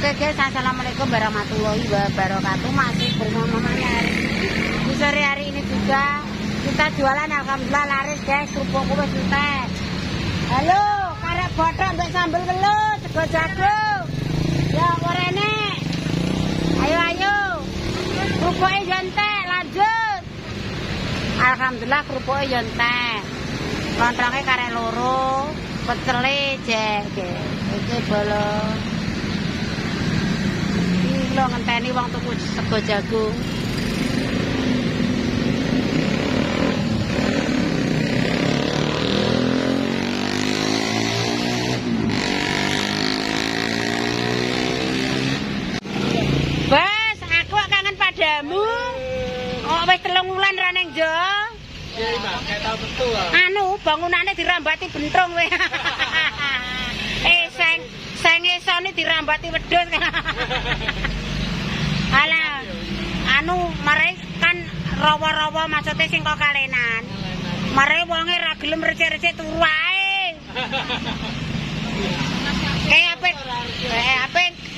Oke guys, assalamualaikum warahmatullahi wabarakatuh. Masih bersama Mama Nyari. Di sore hari ini juga kita jualan, alhamdulillah laris guys. Kerupuk wis entek. Halo, karek botok mbek sambel welut, sego jago. Ya orene. Ayo. Kerupuknya yo entek, lanjut. Alhamdulillah kerupuknya yo entek. Lontongnya karek loro, pecele jek. Iki bolong. Lo ngenteni wong tuku sego jagung. Bas, aku kangen padamu. Oh, wis 3 wulan ra ning jo. Iya, Mbak, kayak tahu betul. Anu, bangunane dirambati bentrong kowe. Sing esone dirambati wedhus. Alah, anu marai kan rawa-rawa maksudnya sing kok kalenan. Marai wonge ra gelem recik-recik turu wae. Kayak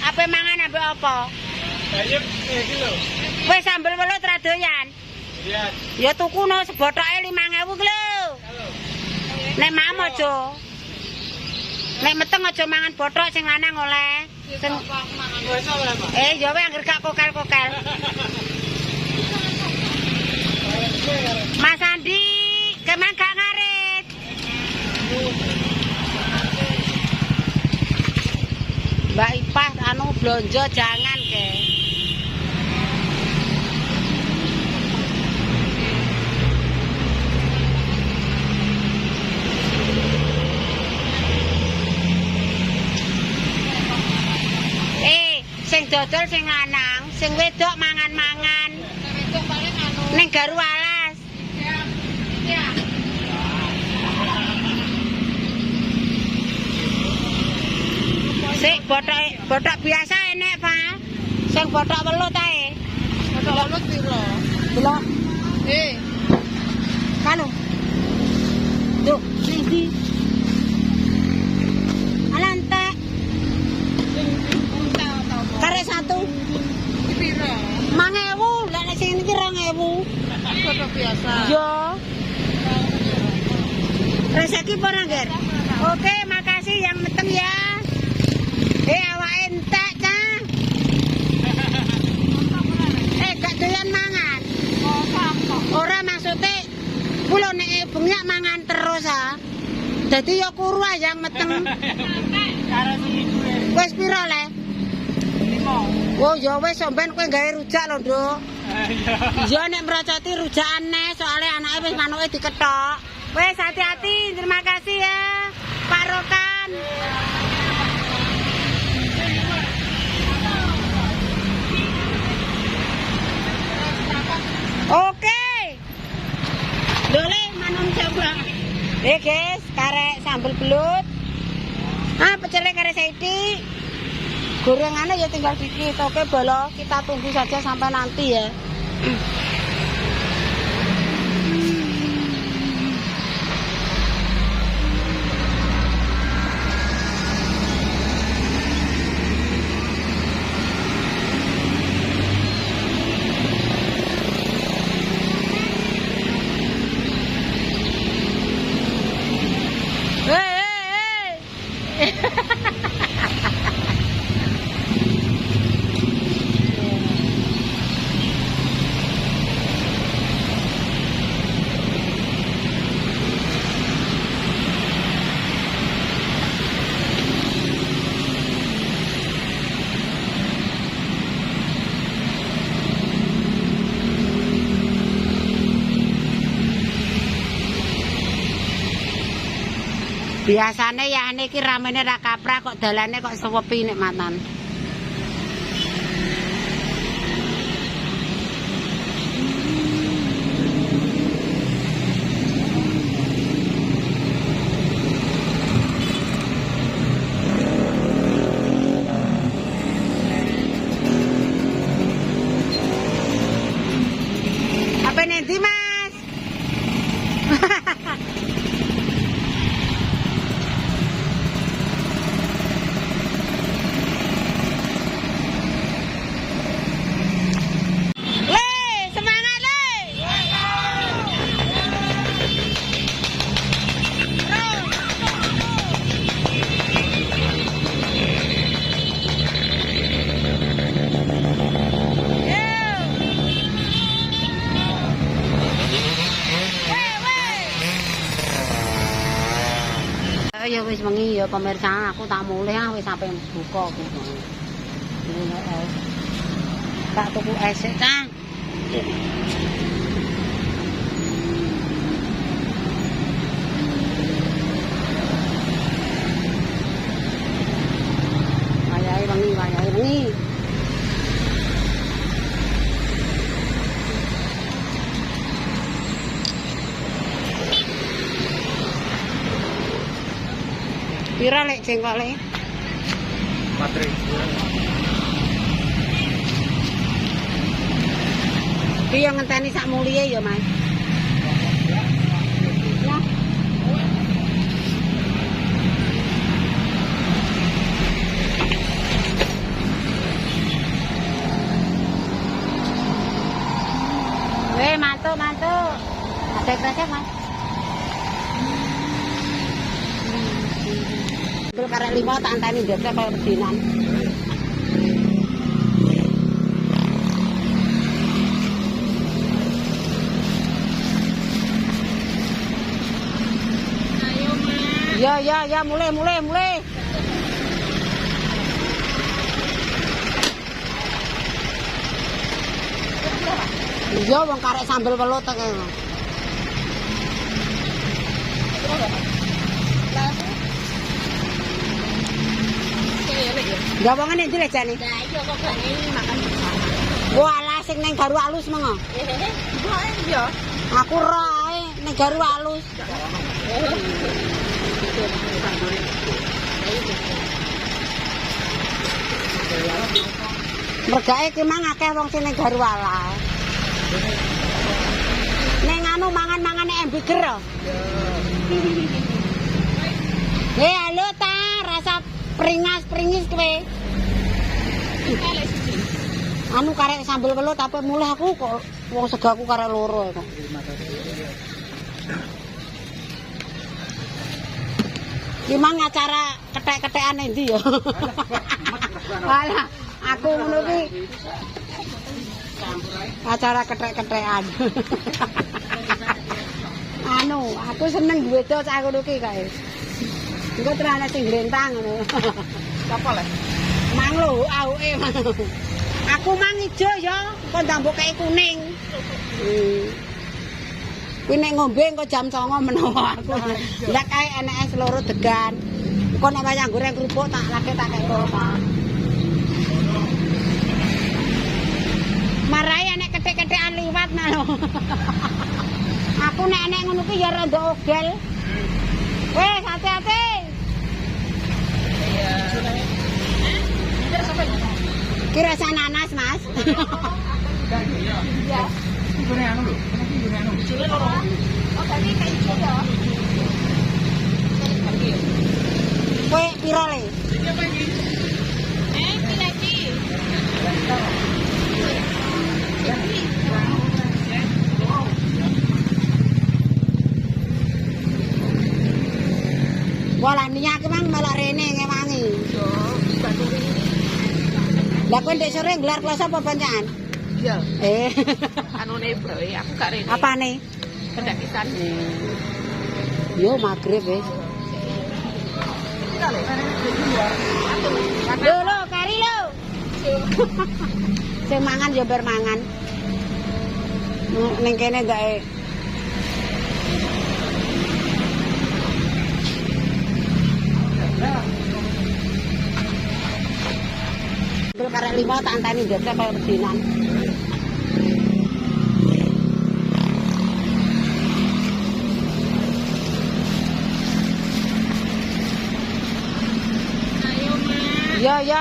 apa mangan ambek apa? Bayem iki lho. Wis sambel welut ra doyan. Iya. Ya tukuno sebotoke 5.000 ki lho. Nek mam aja. Nek meteng aja mangan bothok sing lanang oleh. Sing Wes ora, Mbak. ya wae anggere gak kokel-kokel. Mas Andi, kemang gak ngarit. Mbak Ipah anu blonjo jangan ke. Sing dodol sing lanang, sing wedok mangan-mangan. Wedok paling anu ning garu alas. Iya. Sik bothok biasa enek, Pak. Sing bothok welut ae. Bothok welut piro? Delok. Kanu. Tuh, siji. Alantek. Karek 1. Piro? 5.000, lek sing iki 2.000. Foto biasa. Yo. Rezeki apa Ger? Oke, makasih yang meteng ya. Awake entek, Cah. Gak doyan mangan. Ora maksudnya kula nek bengi mangan terus ah. Dadi ya kuru yang meteng. Wis piro le? Oh ya wis sampean kowe gawe rujak lho, Nduk. Iya nek mrocoti rujakane soalnya anake wis manuke dikethok. Wis hati-hati, terima kasih ya Pak Rokan. Oke. Dole manung coba. Guys, karek sambel belut. Pecele karek saiki. Gorengannya ya tinggal dikit. Oke bolo, kita tunggu saja sampai nanti ya. Biasane ya niki ramene ra kaprah kok dalane kok sepi nek matan. Apa nanti Mas? wengi ya pemirsa, aku tak mulih wis sampe buka aku. Tak tuku es ta. Wayahe wengi. Pira lek jengkole? 4.000. Piye ngenteni sak mulihe ya, Mas? Ya. Mantuk. Ada kresek, Mas. Terus karek 5 tak anteni ndek kaya pedinan. Ya, mulai. Iya, wong karek sambel welut ta kene. Gawangane ndi lek jane? Lah iya kok gak ngene makan bersama. Walah sing ning garu alus mengo. Iya. Aku ro ae ning garu alus. Mergae ki mang akeh wong sing ning garu alus. Ning anu mangan-mangane embiger. Halo ta, rasa pringis kowe. Anu karek sambel welut tapi mulih aku kok wong segaku karek loro kok. Ki mang acara kethek-kethekan endi ya? Alah, aku ngono ki. Acara kethek-kethekan. Anu, aku seneng duwe dos aku ngono ki kae. Engko terane sing glentang ngono. Apa le? Mang lho, awuke mang. Aku mang ijo ya, kok ndambok kae kuning. Kuwi nek ngombe engko jam 09.00 menawa aku. Lah kae eneke seloro degan. Engko nek wayang goreng kerupuk tak lake tak kek rota. Marai enek kethek-kethekan liwat malu. Aku nek enek ngono ki ya rada ogel. Wes hati-hati. Iya. Kira rasa nanas, Mas. Iya. Goreng anu lho. Goreng anu. Jule loro. Oh, tadi kayak gitu ya. Kowe pira le? Iki apa iki? Pira iki? Walah niat ki mang malah rene ngewangi. Yo, dibantu ini. Lah kowe ndek sore gelar kelas apa banyakan? Iya. Anune Bro, aku gak rene. apane? Pendakitan. Yo magrib wis. Lo kari lo. Sing mangan yo bar mangan. Ning kene gae. Terus karek 5 tak anteni ndek kaya pedinan.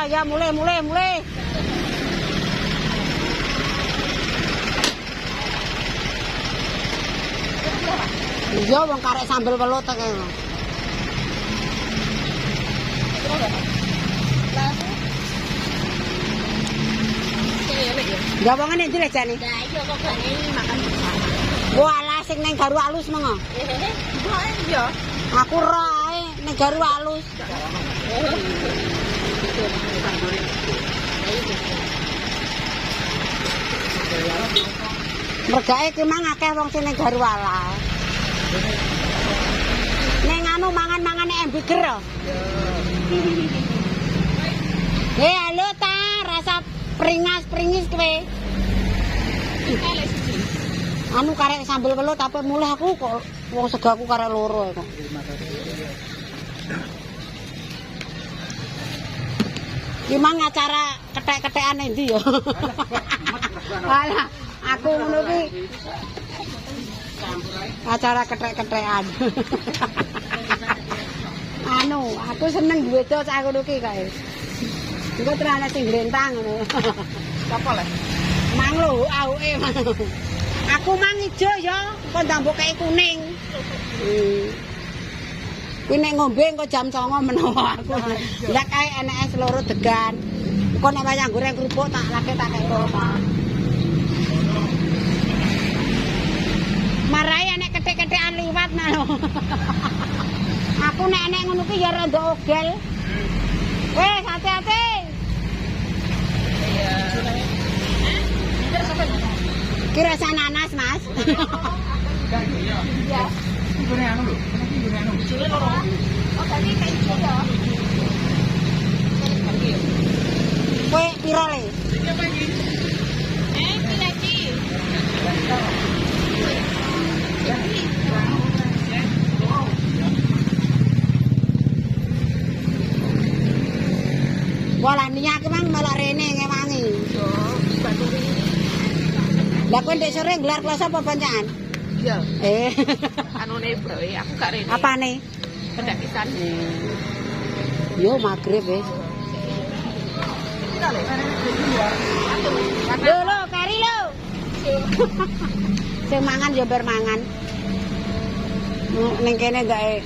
Ya, mulai. Iya, wong karek sambel welut ta kene. Gawangane ndi lek jane? Lah iya kok gak ngene makan bersama. Walah sing ning garu alus mengo. Iya. Aku ro ae ning garu alus. Mergae ki mang akeh wong sing ning garu alus. Ning anu anu mangan-mangane hamburger. Halo ta, rasa pringis kowe. Anu karek sambel welut tapi mulih aku kok wong segaku karek loro kok. Iki mang acara kethek-kethekan endi ya? Alah, aku ngono ki acara kethek-kethekan. Anu, aku seneng duwe dos aku ngono ki kae. Engko terane sing glentang ngono. Apa le? Mang lho, auke mang. Aku mang ijo ya, kok ndambok kae kuning. Kuwi nek ngombe engko jam 09.00 menawa aku. Lah kae eneke seloro degan. Engko nek wayang goreng kerupuk tak lake tak kek loro. Marai enek kethek-kethekan liwat nah lho. Aku nek enek ngono ki ya rada ogel. Wes hati-hati. Iya. Kira rasa nanas, Mas. Iya. Ini anu lho. Ini anu. Jule loro. Oh, tadi kayak ijo ya. Kowe piro le? Iki apa iki? Pira iki? Walah niat ki mang malah rene ngewangi. Yo, baturi. Lah kowe ndek sore gelar kelas apa pancangan? Iya. Anune Bro, aku gak rene. Apane? Pendakisan. Yo magrib wis. Kita le. Lho, kari lho. Sing mangan yo bar mangan. Ning kene gae